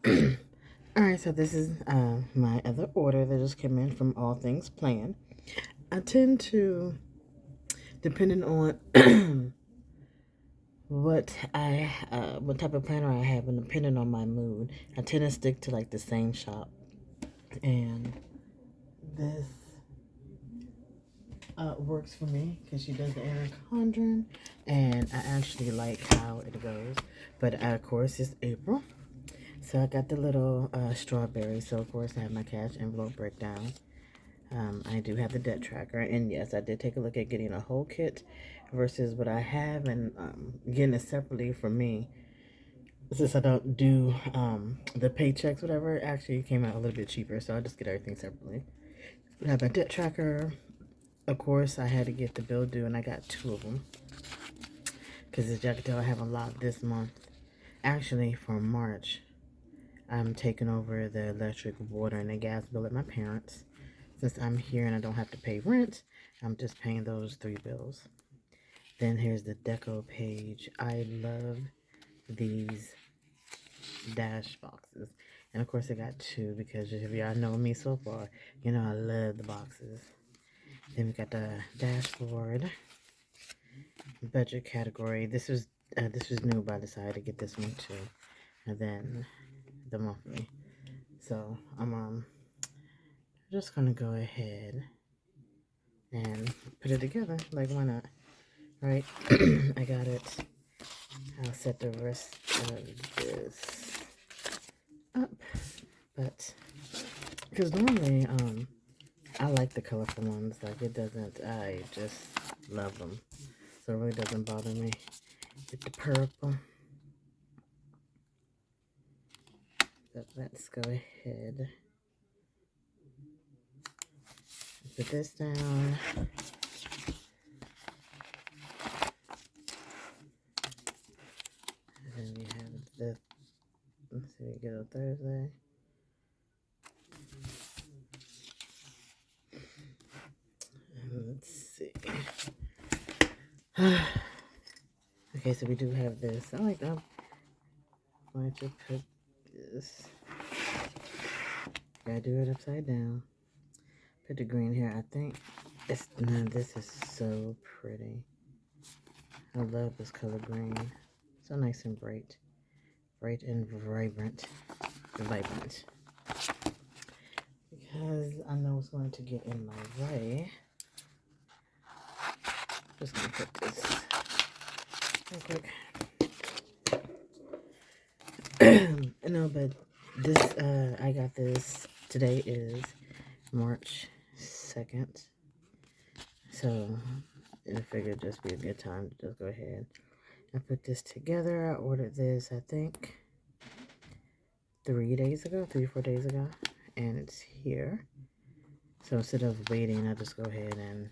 Alright, so this is my other order that just came in from All Things Planned. I tend to, depending on what type of planner I have, and depending on my mood, I tend to stick to like the same shop. And this works for me because she does the inner conjuring, and I actually like how it goes. But of course, it's April, so I got the little strawberry. So of course, I have my cash envelope breakdown. I do have the debt tracker, and yes, I did take a look at getting a whole kit versus what I have, and getting it separately for me. Since I don't do the paychecks, whatever, it actually came out a little bit cheaper, so I just get everything separately. I have my debt tracker. Of course, I had to get the bill due, and I got two of them because as y'all can tell, I have a lot this month. Actually, for March, I'm taking over the electric, water, and the gas bill at my parents'. Since I'm here and I don't have to pay rent, I'm just paying those three bills. Then here's the deco page. I love these dash boxes. And of course I got two because if y'all know me so far, you know I love the boxes. Then we got the dashboard, budget category. This was new, but I decided to get this one too. And then the monthly. So I'm just gonna go ahead and put it together. Like, why not? Right? I got it. I'll set the rest of this up. But, because normally, I like the colorful ones. Like, it doesn't, I just love them. So it really doesn't bother me. With the purple. But let's go ahead. Put this down. And then we have the, let's see, we get on Thursday. And let's see. Okay, so we do have this. I'm going to put this. Gotta do it upside down. Put the green here. I think this is so pretty. I love this color green. So nice and bright. Bright and vibrant. Vibrant. Because I know it's going to get in my way. Just gonna put this real quick. No, but this, I got this. Today is March 2nd. So, I figured it'd just be a good time to just go ahead and put this together. I ordered this, I think, 3 days ago, 4 days ago, and it's here. So instead of waiting, I just go ahead and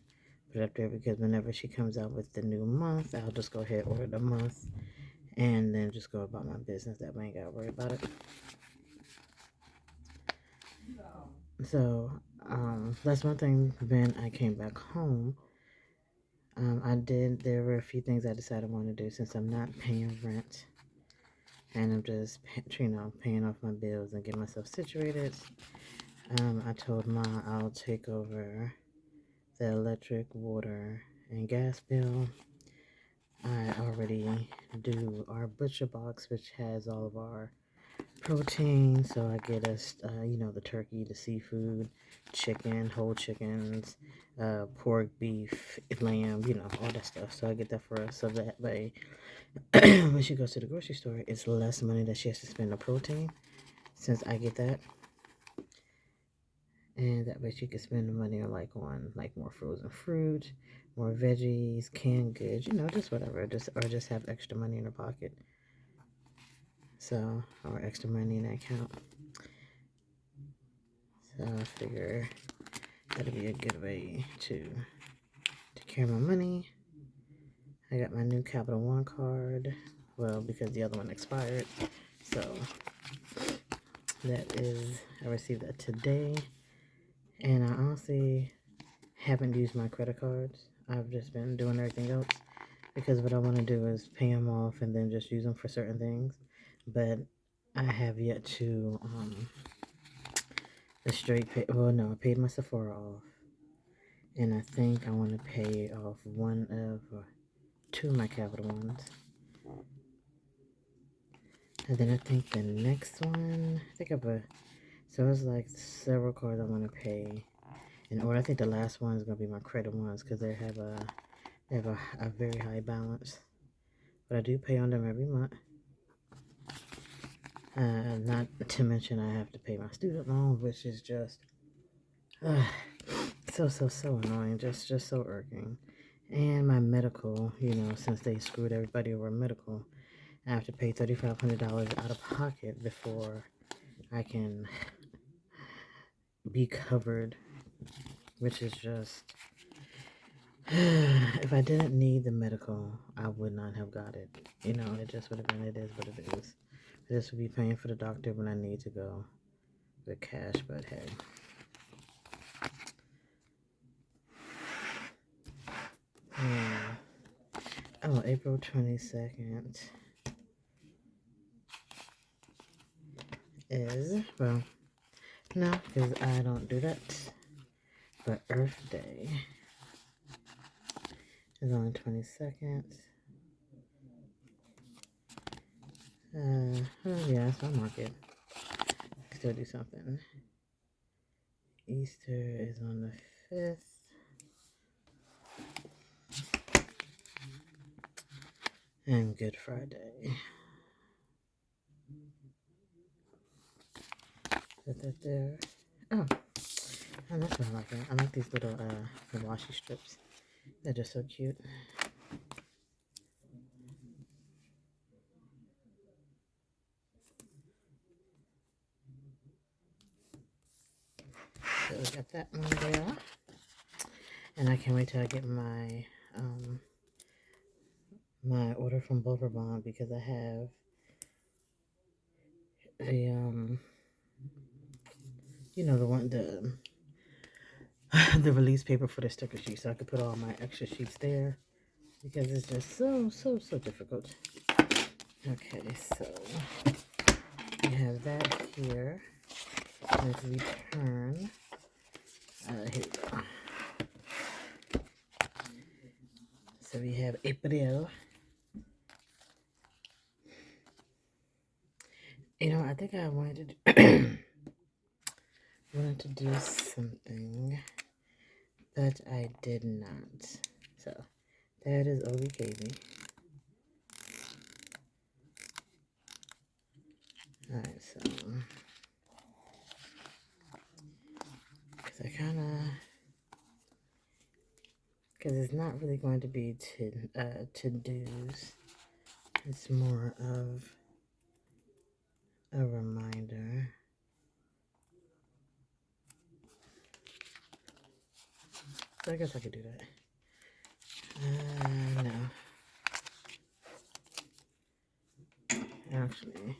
put it up there because whenever she comes out with the new month, I'll just go ahead and order the month and then just go about my business. That way I ain't gotta worry about it. So, that's one thing when I came back home. There were a few things I decided I wanted to do since I'm not paying rent and I'm just, paying off my bills and getting myself situated. I told Ma I'll take over the electric, water, and gas bill. I already do our butcher box, which has all of our protein. So I get us, the turkey, the seafood, chicken, whole chickens, pork, beef, lamb, all that stuff. So I get that for us. So that way, when she goes to the grocery store, it's less money that she has to spend on protein since I get that. And that way she can spend the money on more frozen fruit, more veggies, canned goods, just whatever, just have extra money in her pocket. So, or extra money in that account. So I figure that'll be a good way to take care of my money. I got my new Capital One card. Well, because the other one expired. So I received that today. And I honestly haven't used my credit cards. I've just been doing everything else because what I want to do is pay them off and then just use them for certain things. But I have yet to the straight pay. Well, no, I paid my Sephora off, and I think I want to pay off one of or two of my Capital ones. And then I think the next one, I think so it's like several cards I want to pay in order. I think the last one is gonna be my credit ones because they have a very high balance, but I do pay on them every month. Not to mention I have to pay my student loan, which is just so annoying, just so irking. And my medical, since they screwed everybody over medical, I have to pay $3,500 out of pocket before I can be covered, which is just, if I didn't need the medical, I would not have got it. It just would have been, it is what it is. I just would be paying for the doctor when I need to go with cash, but hey. Oh, April 22nd is, well, no, because I don't do that. But Earth Day is on the 22nd. Oh yeah, that's my market. Still do something. Easter is on the 5th. And Good Friday. Put that there. Oh, that's what I like. I like these little washi strips. They're just so cute. So we got that one there. And I can't wait till I get my my order from Bond because I have a the release paper for the sticker sheet, so I could put all my extra sheets there because it's just so difficult. Okay, so we have that here. Let's return. Here we go. So we have April. I think I wanted to do something, but I did not. So that is all we gave me. Alright, so because it's not really going to be to-dos. It's more of a reminder. So I guess I could do that. No. Actually,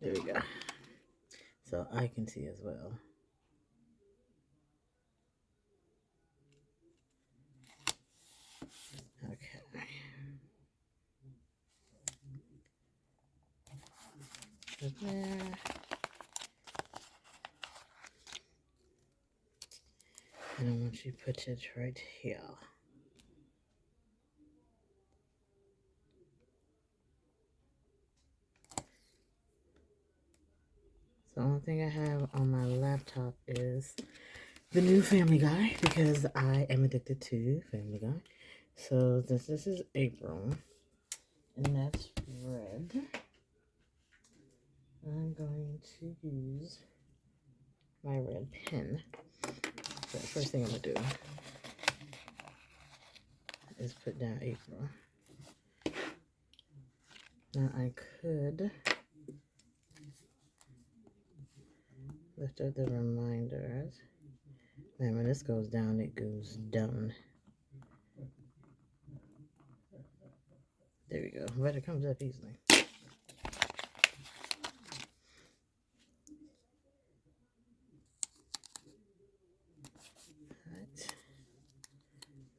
there we go. So I can see as well. Okay. So there. And I want you to put it right here. So the only thing I have on my laptop is the new Family Guy because I am addicted to Family Guy. So this is April, and that's red. I'm going to use my red pen. So the first thing I'm going to do is put down April. Now I could lift up the reminders. Man, when this goes down, it goes down. There we go. But it comes up easily. Alright.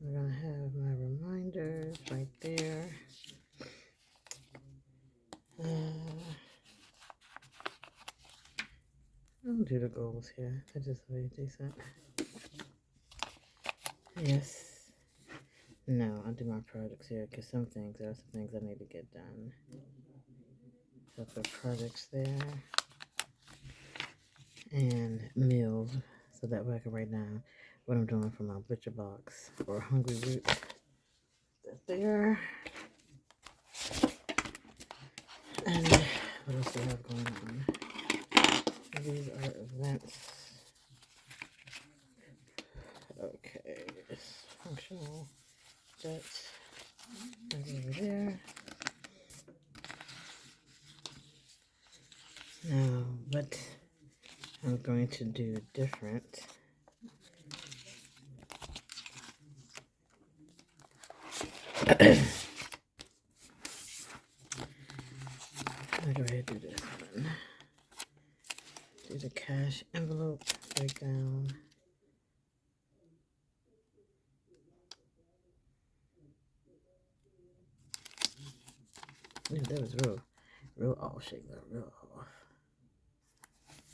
We're going to have my reminders right there. I don't do the goals here. I just way decent. Yes. No, I'll do my projects here because there are some things I need to get done. So put projects there and meals so that way I can write down what I'm doing for my butcher box or hungry root. That's there. And what else do we have going on? These are events. Okay, it's functional. That's over there. Now, what I'm going to do different. I'll go ahead and do this one. Do the cash envelope breakdown. Yeah, that was real off shape, real off.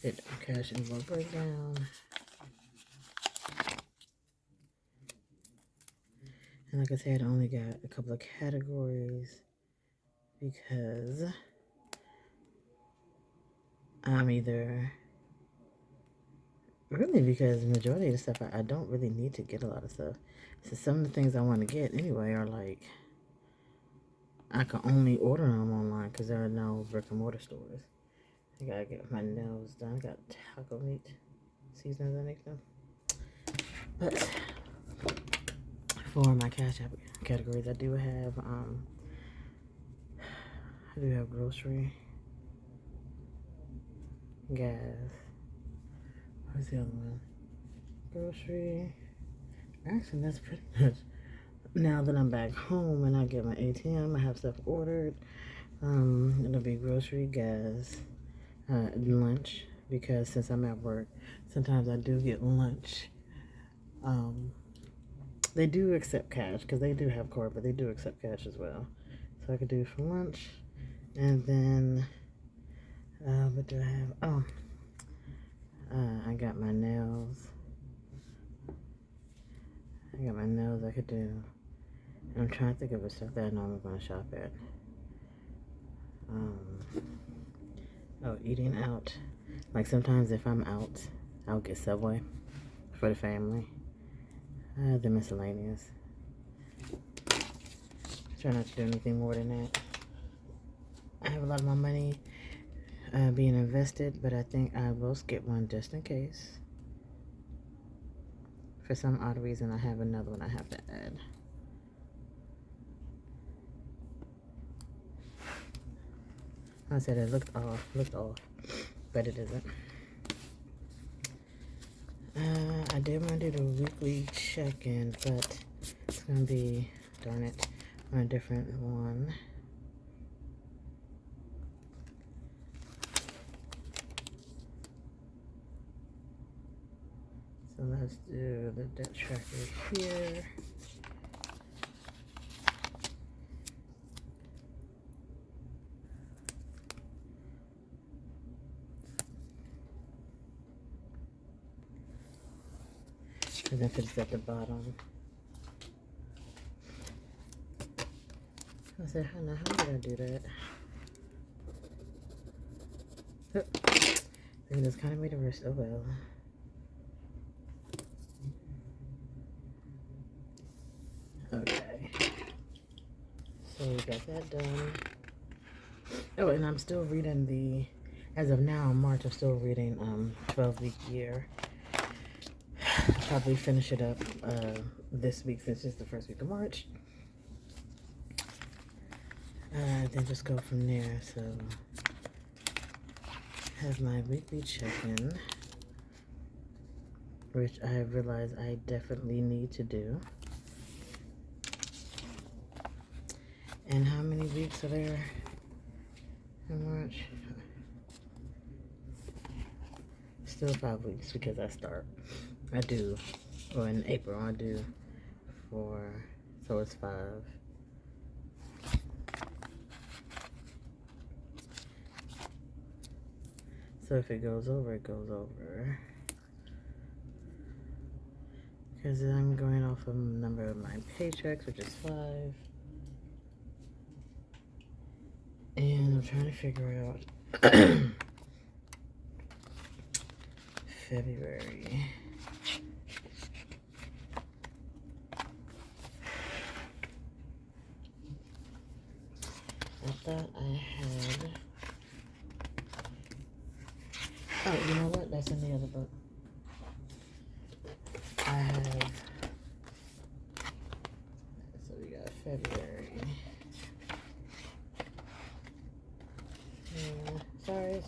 Hit cash envelope breakdown. And like I said, I only got a couple of categories because I'm either really because the majority of the stuff I don't really need to get a lot of stuff. So some of the things I want to get anyway are like I can only order them online because there are no brick and mortar stores. I gotta get my nails done. I got taco meat seasonings underneath them. But for my cash app categories, I do have grocery, gas. What's the other one? Grocery. Actually, that's pretty much. Now that I'm back home and I get my ATM, I have stuff ordered. It'll be grocery, gas, lunch, because since I'm at work, sometimes I do get lunch. They do accept cash because they do have card, but they do accept cash as well. So I could do for lunch, and then what do I have? Oh, I got my nails. I could do. I'm trying to think of a stuff that I know I'm going to shop at. Eating out. Like sometimes if I'm out, I'll get Subway for the family. The miscellaneous. Try not to do anything more than that. I have a lot of my money being invested, but I think I will skip one just in case. For some odd reason, I have another one I have to add. I said it looked off, but it isn't. I did want to do the weekly check-in, but it's going to be, darn it, on a different one. So let's do the debt tracker here. And then it's at the bottom. I said, how did I do that? I think it's kind of made a wrist. Oh well. Okay. So we got that done. Oh, and I'm still reading as of now in March, I'm still reading 12-week year. I'll probably finish it up this week since it's the first week of March. Then just go from there. So have my weekly check-in, which I realize I definitely need to do. And how many weeks are there in March? Still 5 weeks because I do, or in April I do 4, so it's 5. So if it goes over, it goes over. Because I'm going off of the number of my paychecks, which is 5. And I'm trying to figure out February. I thought I had... Oh, you know what? That's in the other book. I have... So we got February. Sorry.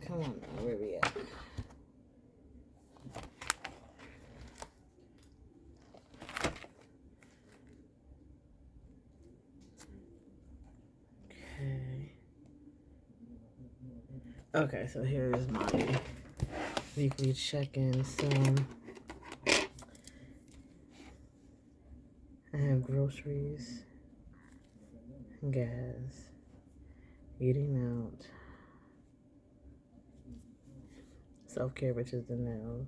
Come on now, where we at? Okay, so here is my weekly check-in. So I have groceries, gas, eating out, self-care, which is the nails,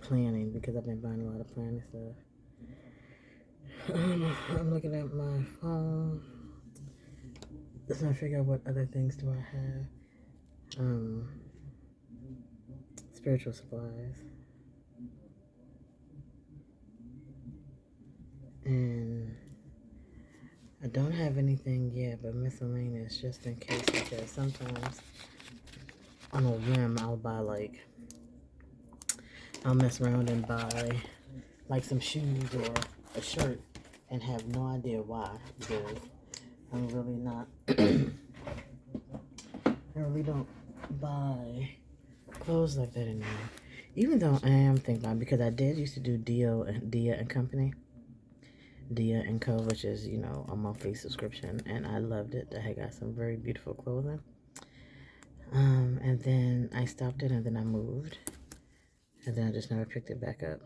planning, because I've been buying a lot of planning stuff. I'm looking at my phone. Just trying to figure out what other things do I have. Spiritual supplies. And I don't have anything yet, but miscellaneous just in case, because sometimes on a whim I'll mess around and buy like some shoes or a shirt and have no idea why, because I'm really not I really don't buy clothes like that anymore. Even though I am thinking about it, because I did used to do Dia and Company. Dia and Co, which is, you know, a monthly subscription, and I loved it. I got some very beautiful clothing. And then I stopped it, and then I moved, and then I just never picked it back up.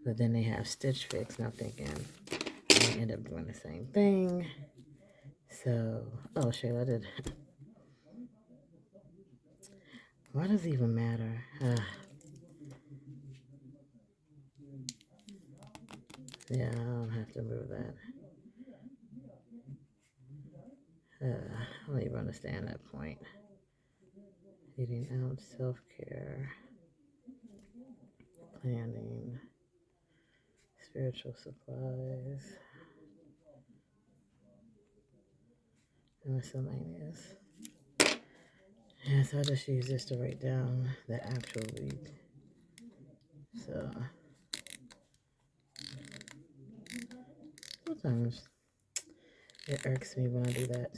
But then they have Stitch Fix, and I'm thinking I may end up doing the same thing. So, oh, Shayla, I did. Why does it even matter? Yeah, I don't have to move that. I don't even understand that point. Eating out, self-care, planning, spiritual supplies, and miscellaneous. Yeah, so I just use this to write down the actual week. So sometimes it irks me when I do that,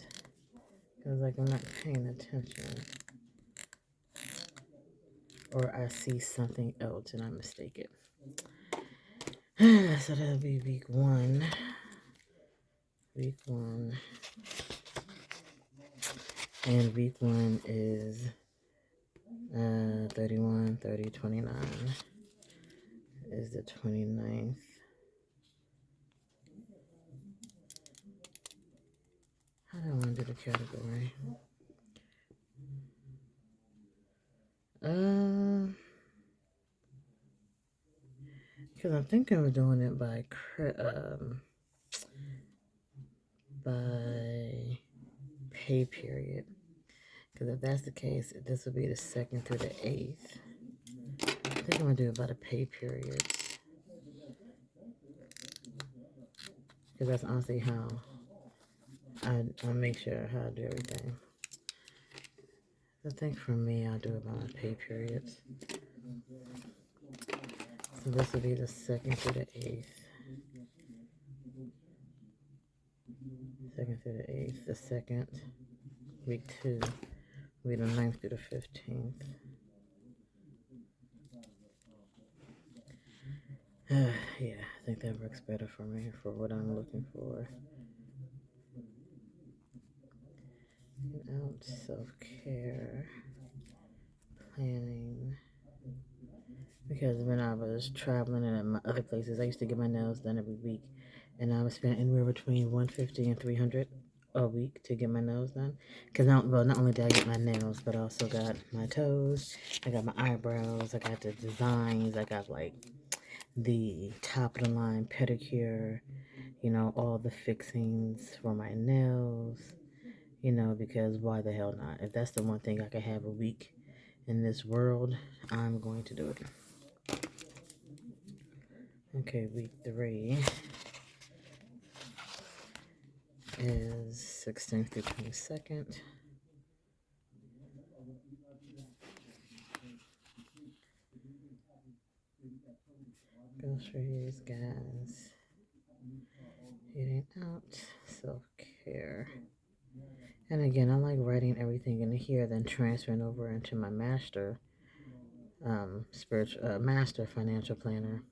because like I'm not paying attention, or I see something else and I mistake it. So that'll be week 1. And week 1 is 31, 30, 29 is the 29th. How do I want to do the category? Because I'm thinking of doing it by pay period. Because if that's the case, this will be the 2nd through the 8th. I think I'm going to do it by the pay period. Because that's honestly how I make sure how I do everything. I think for me, I'll do it by my pay periods. So this will be the 2nd through the 8th. 2nd through the 8th. The 2nd, week 2, will be the 9th through the 15th. Yeah, I think that works better for me for what I'm looking for. Out, self-care, planning, Because when I was traveling and at my other places, I used to get my nails done every week, and I was spending anywhere between 150 and 300 a week to get my nails done. Because not only did I get my nails, but I also got my toes, I got my eyebrows, I got the designs, I got like the top of the line pedicure, all the fixings for my nails, because why the hell not? If that's the one thing I could have a week in this world, I'm going to do it. Okay, week 3 is 16th through 22nd. Groceries, gas, eating out, self-care. And again, I like writing everything in here, then transferring over into my master financial planner,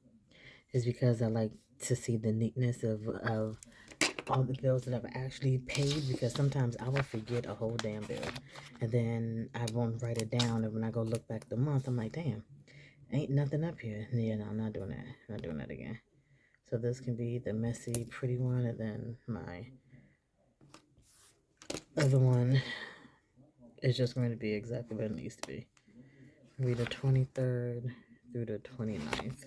is because I like to see the neatness of all the bills that I've actually paid, because sometimes I will forget a whole damn bill and then I won't write it down, and when I go look back the month, I'm like, damn, ain't nothing up here. Yeah, no, I'm not doing that. I'm not doing that again. So this can be the messy, pretty one, and then my other one is just going to be exactly what it needs to be. It'll be the 23rd through the 29th.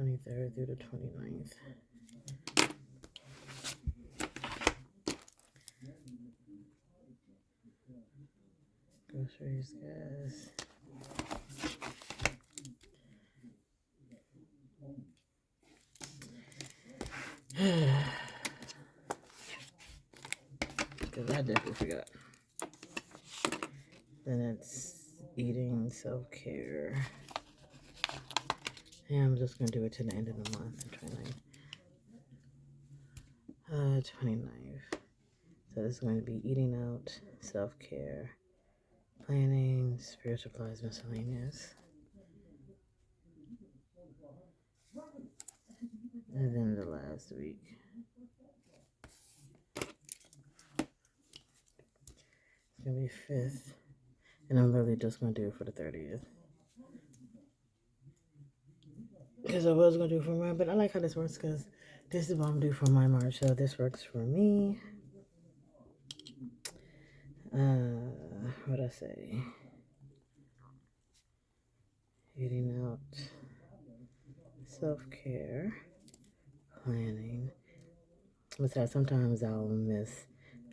23rd through the 29th. Groceries, gas. Because I definitely forgot. Then it's eating, self-care. And I'm just going to do it to the end of the month, 29th. So this is going to be eating out, self-care, planning, spiritual supplies, miscellaneous. And then the last week. It's going to be 5th. And I'm literally just going to do it for the 30th. Because I was going to do it for mine, but I like how this works because this is what I'm going to do for my March. So this works for me. What'd I say? Eating out, self-care, planning. Besides, sometimes I'll miss.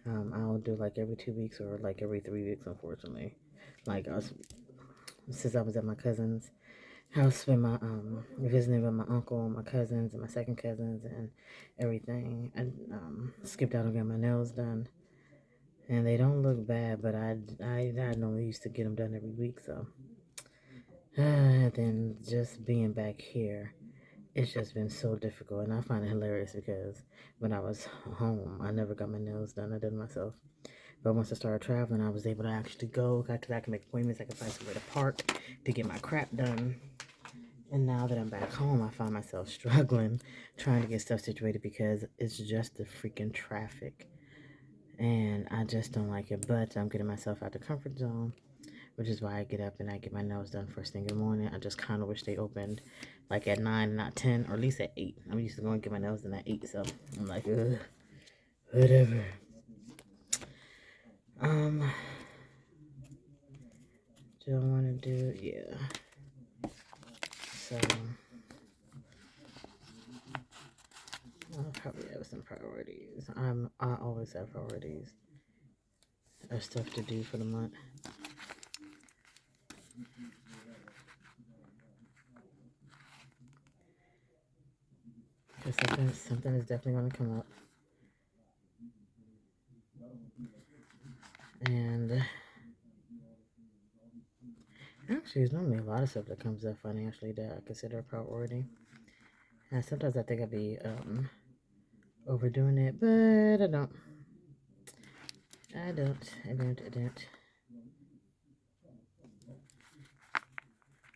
I'll do like every 2 weeks or like every 3 weeks, unfortunately. Like since I was at my cousin's house with my visiting with my uncle and my cousins and my second cousins and everything. I skipped out and got my nails done, and they don't look bad, but I normally used to get them done every week, so then just being back here, it's just been so difficult, and I find it hilarious because when I was home, I never got my nails done. I did it myself. But once I started traveling, I was able to actually go because I can make appointments. I can find somewhere to park to get my crap done. And now that I'm back home, I find myself struggling trying to get stuff situated because it's just the freaking traffic. And I just don't like it. But I'm getting myself out the comfort zone, which is why I get up and I get my nails done first thing in the morning. I just kind of wish they opened like at 9, not 10, or at least at 8. I'm used to going to get my nails done at 8, so I'm like, ugh, whatever. Do I want to do, yeah. So, I'll probably have some priorities. I always have priorities of stuff to do for the month. Because something is definitely going to come up. And actually, there's normally a lot of stuff that comes up financially that I consider a priority. And sometimes I think I'd be overdoing it, but I don't. I don't.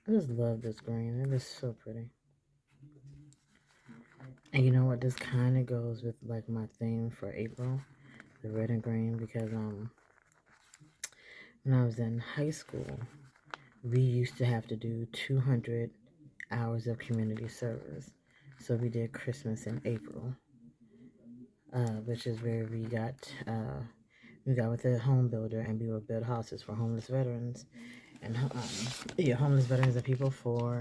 I just love this green. It is so pretty. And you know what? This kind of goes with like my theme for April, the red and green, because when I was in high school, we used to have to do 200 hours of community service. So we did Christmas in April, which is where we got with a home builder and we would build houses for homeless veterans and homeless veterans and people for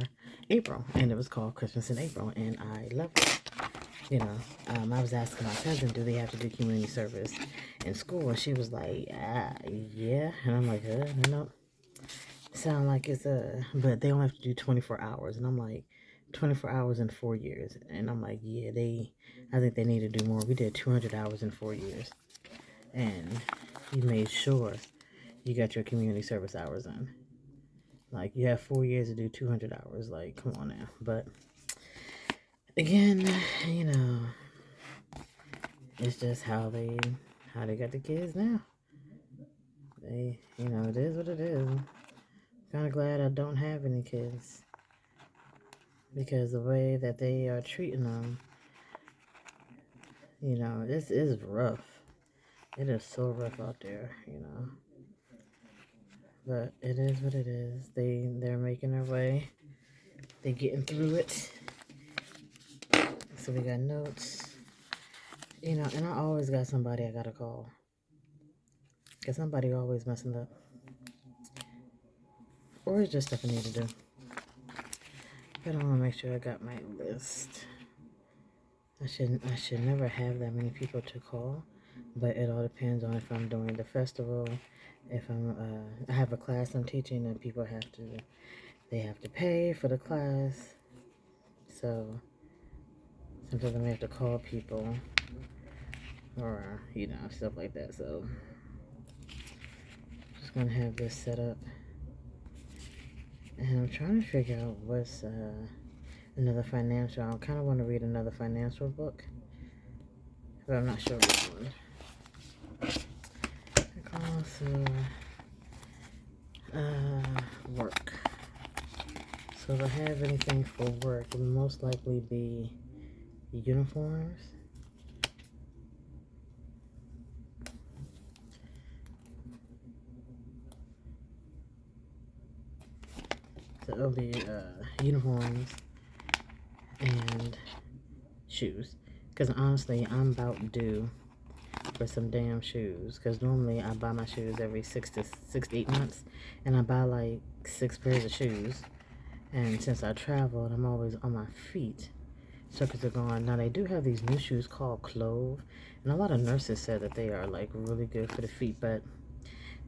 April, and it was called Christmas in April, and I loved it. I was asking my cousin, do they have to do community service in school? And she was like, yeah. And I'm like, no. Sound like but they only have to do 24 hours. And I'm like, 24 hours in 4 years. And I'm like, yeah, I think they need to do more. We did 200 hours in 4 years. And you made sure you got your community service hours in. Like, you have 4 years to do 200 hours. Like, come on now. But, again, it's just how they got the kids now. It is what it is. Kind of glad I don't have any kids, because the way that they are treating them, this is rough. It is so rough out there, But it is what it is. They're making their way. They're getting through it. So we got notes, and I always got somebody I gotta call, because somebody always messing up, or it's just stuff I need to do. But I want to make sure I got my list. I should never have that many people to call, but it all depends on if I'm doing the festival, if I have a class I'm teaching and people have to pay for the class. So sometimes I may have to call people or stuff like that. So just gonna have this set up, and I'm trying to figure out what's another financial. I kind of want to read another financial book, but I'm not sure which one. Also, work. So if I have anything for work, it will most likely be uniforms. So it'll be uniforms and shoes. Because honestly, I'm about due for some damn shoes. Because normally I buy my shoes every 6 to 8 months. And I buy like 6 pairs of shoes. And since I traveled, I'm always on my feet. Circuits are gone. Now they do have these new shoes called Clove. And a lot of nurses said that they are like really good for the feet. But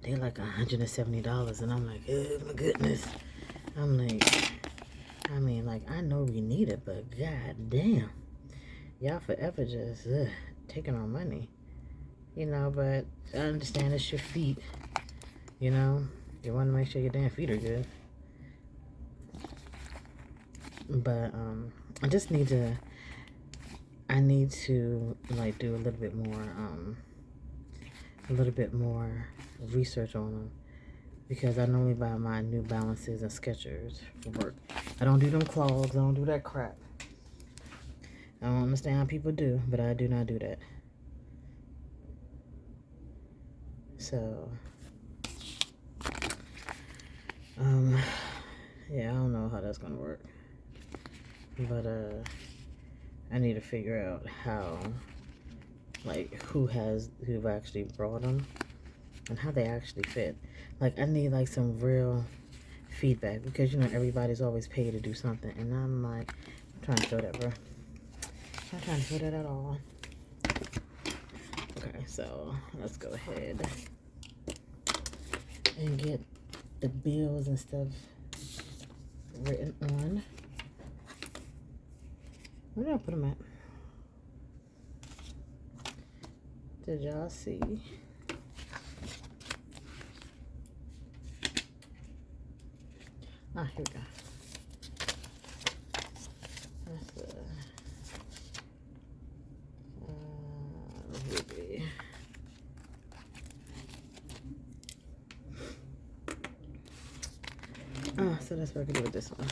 they're like $170. And I'm like, oh my goodness. I'm like, I know we need it, but god damn, y'all forever just taking our money, but I understand it's your feet, you want to make sure your damn feet are good, but I just need to like do a little bit more research on them. Because I normally buy my New Balances and Skechers for work. I don't do them clogs. I don't do that crap. I don't understand how people do, but I do not do that. So, yeah, I don't know how that's gonna work. But I need to figure out how, like, who've actually brought them and how they actually fit. Like, I need like some real feedback, because everybody's always paid to do something, and I'm like, I'm trying to throw that, bro. I'm not trying to throw that at all. Okay, so let's go ahead and get the bills and stuff written on. Where did I put them at? Did y'all see? Ah, here we go. That's here. So that's what I can do with this one.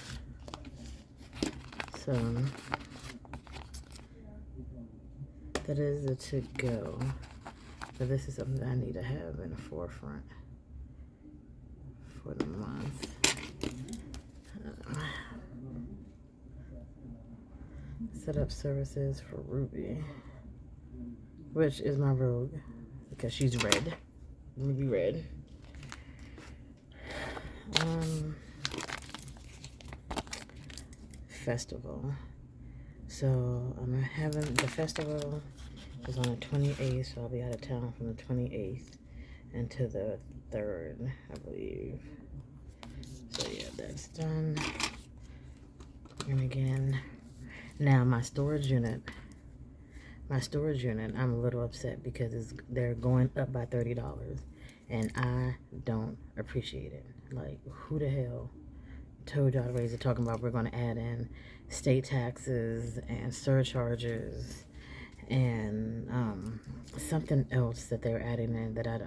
So that is a to go. But this is something that I need to have in the forefront. Set up services for Ruby, which is my rogue because she's red. Ruby red. Festival. So I'm having the festival is on the 28th, so I'll be out of town from the 28th until the 3rd, I believe. So yeah, that's done. And again, now my storage unit, I'm a little upset because they're going up by $30, and I don't appreciate it. Like, who the hell told y'all to raise it? Talking about we're going to add in state taxes and surcharges and something else that they're adding in that I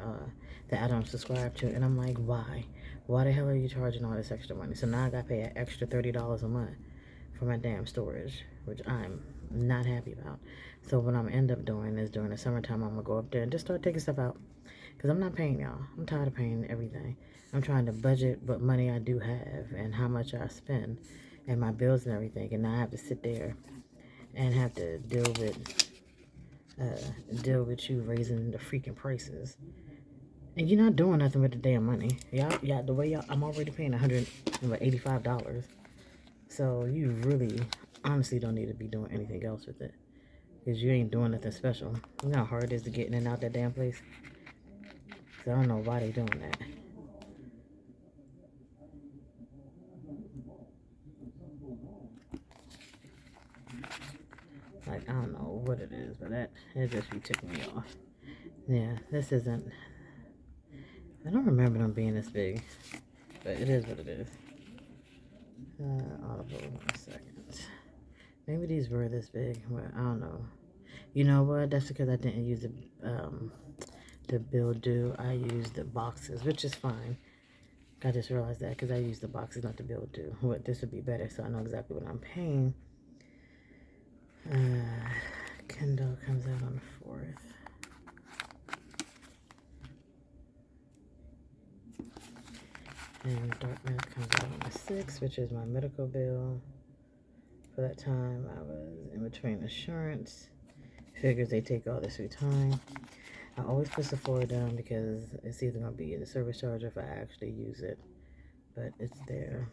don't subscribe to, and I'm like, why the hell are you charging all this extra money? So now I gotta pay an extra $30 a month for my damn storage, which I'm not happy about. So what I'm end up doing is during the summertime I'm gonna go up there and just start taking stuff out, because I'm not paying y'all. I'm tired of paying everything. I'm trying to budget what money I do have and how much I spend and my bills and everything, and now I have to sit there and have to deal with you raising the freaking prices, and you're not doing nothing with the damn money. Y'all, the way I'm already paying $185, so you really, honestly, don't need to be doing anything else with it, because you ain't doing nothing special. You know how hard it is to get in and out that damn place. So I don't know why they doing that. Like, I don't know what it is, but it just be ticking me off. Yeah, this isn't. I don't remember them being this big, but it is what it is. Audible, 1 second. Maybe these were this big, but I don't know. You know what? That's because I didn't use the bill due. I used the boxes, which is fine. I just realized that because I used the boxes, not the bill due. What this would be better, so I know exactly what I'm paying. Kindle comes out on the 4th. And Dartmouth comes out on the 6th, which is my medical bill. For that time, I was in between insurance. Figures they take all this free time. I always put Sephora down because it's either going to be the service charge or if I actually use it. But it's there.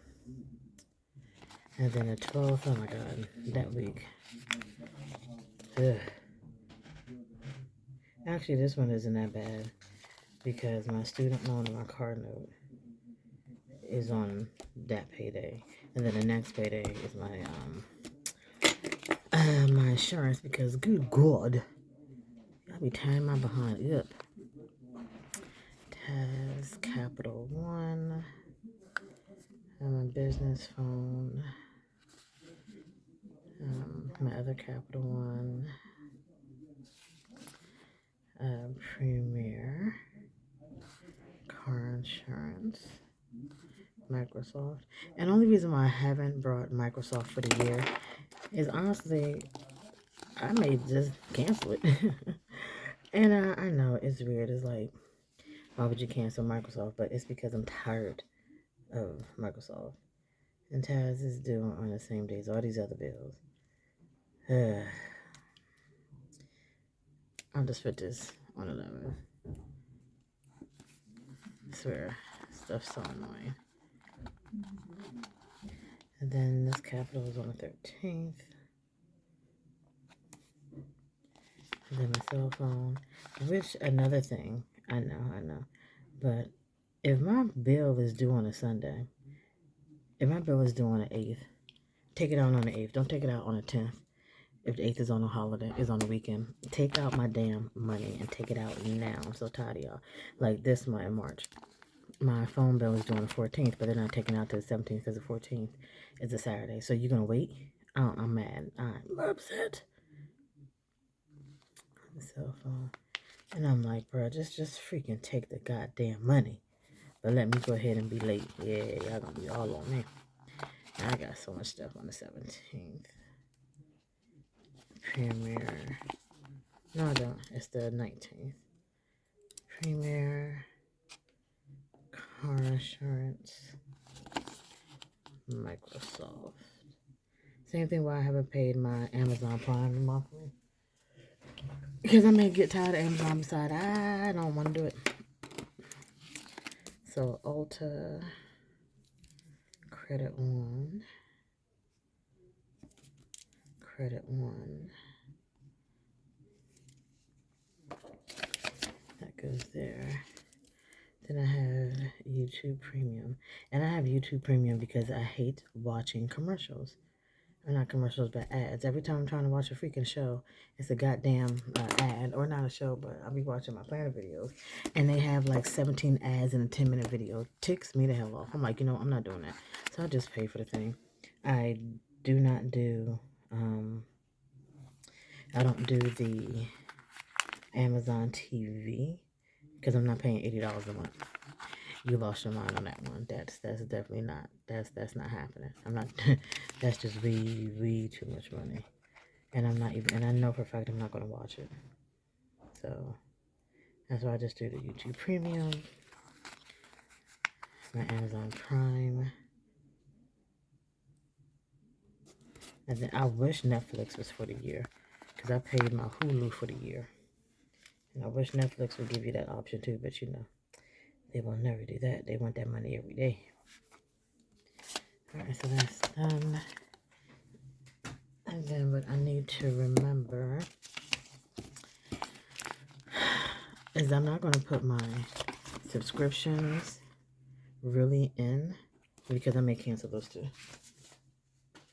And then the 12th, oh my god, that week. Ugh. Actually, this one isn't that bad because my student loan and my car note is on that payday, and then the next payday is my my insurance, because good god, I'll be tying my behind up. Taz Capital One, and my business phone, my other Capital One, Premier, car insurance, Microsoft. And the only reason why I haven't brought Microsoft for the year is honestly, I may just cancel it. And I know it's weird. It's like, why would you cancel Microsoft? But it's because I'm tired of Microsoft. And Taz is due on the same day as all these other bills. I'll just put this on 11. I swear, stuff's so annoying. And then this capital is on the 13th. And then my cell phone, which another thing, I know. But if my bill is due on a Sunday, if my bill is due on the 8th, take it out on the 8th. Don't take it out on the 10th. If the 8th is on a holiday, is on the weekend, take out my damn money and take it out now. I'm so tired of y'all. Like this month in March, my phone bill is due on the 14th, but they're not taking it out to the 17th because the 14th is a Saturday. So you're going to wait? I'm mad. I'm upset. The cell phone. And I'm like, bro, just freaking take the goddamn money. But let me go ahead and be late. Yeah, y'all gonna be all on me. I got so much stuff on the 17th. Premier. No, I don't. It's the 19th. Premier. Car insurance. Microsoft. Same thing why I haven't paid my Amazon Prime monthly. Because I may get tired of Amazon, decide I don't want to do it. So Ulta, Credit One, that goes there. Then I have YouTube Premium. And I have YouTube Premium because I hate watching commercials. Or not commercials, but ads. Every time I'm trying to watch a freaking show, it's a goddamn ad. Or not a show, but I'll be watching my planner videos. And they have like 17 ads in a 10-minute video. Ticks me the hell off. I'm like, you know, I'm not doing that. So I'll just pay for the thing. I do not do, I don't do the Amazon TV because I'm not paying $80 a month. You lost your mind on that one. That's definitely not, that's not happening. I'm not, that's just way too much money. And I'm not even, and I know for a fact I'm not going to watch it. So, that's why I just do the YouTube Premium, my Amazon Prime. And then I wish Netflix was for the year, because I paid my Hulu for the year. And I wish Netflix would give you that option too, but you know, they will never do that. They want that money every day. Alright, so that's done. And then what I need to remember is I'm not going to put my subscriptions really in, because I may cancel those too.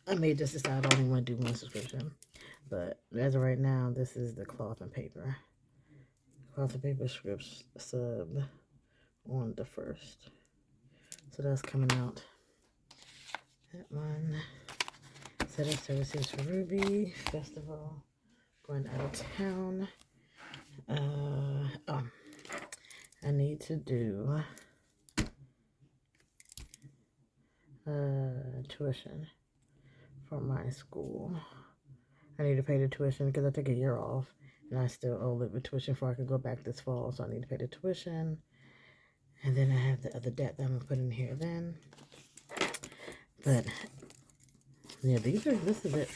I may just decide I only want to do one subscription. But as of right now, this is the Cloth and Paper. Cloth and Paper scripts sub on the 1st. So that's coming out. That one. Set up services for Ruby. Festival. Going out of town. Oh. I need to do tuition for my school. I need to pay the tuition because I took a year off. And I still owe it with tuition before I could go back this fall. So I need to pay the tuition. And then I have the other debt that I'm going to put in here then. But, yeah, this is it.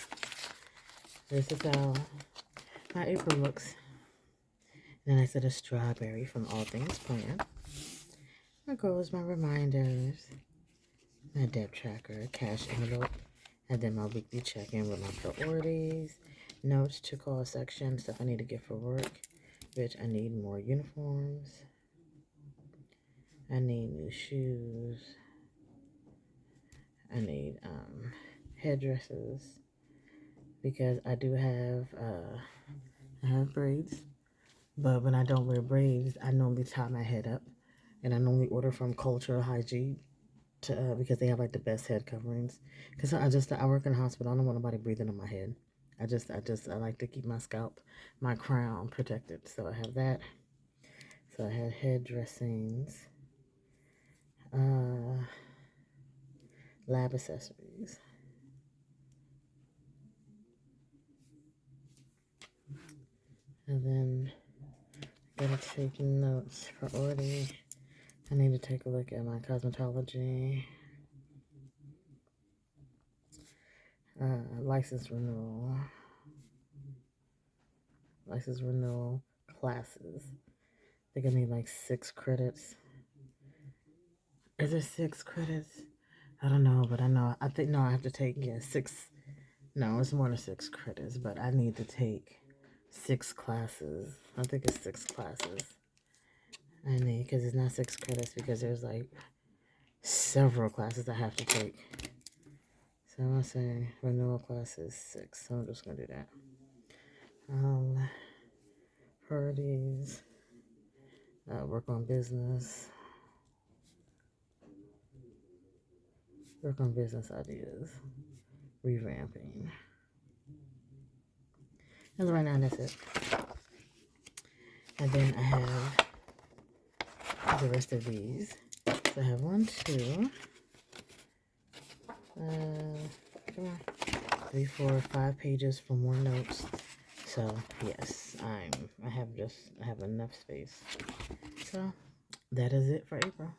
This is how my April looks. Then I said a strawberry from All Things Planned. My goals, my reminders, my debt tracker, cash envelope, and then my weekly check-in with my priorities, notes to call section, stuff I need to get for work, which I need more uniforms. I need new shoes. I need headdresses because I do have I have braids, but when I don't wear braids, I normally tie my head up, and I normally order from Cultural Hygiene to because they have like the best head coverings. Because I work in a hospital, I don't want nobody breathing on my head. I like to keep my scalp, my crown protected. So I have that. So I have head dressings, lab accessories. And then I gotta take notes for order. I need to take a look at my cosmetology, license renewal classes. I think I need like 6 credits. Is it 6 credits? I don't know, but I think, no, I have to take, 6. No, it's more than 6 credits, but I need to take 6 classes. I think it's 6 classes. I need, because it's not 6 credits, because there's like several classes I have to take. So I'm going to say renewal class is 6, so I'm just going to do that. Priorities, work on business ideas, revamping. And right now that's it. And then I have the rest of these. So I have 1, 2, 3, 4, 5 pages for more notes. So yes, I have enough space. So that is it for April.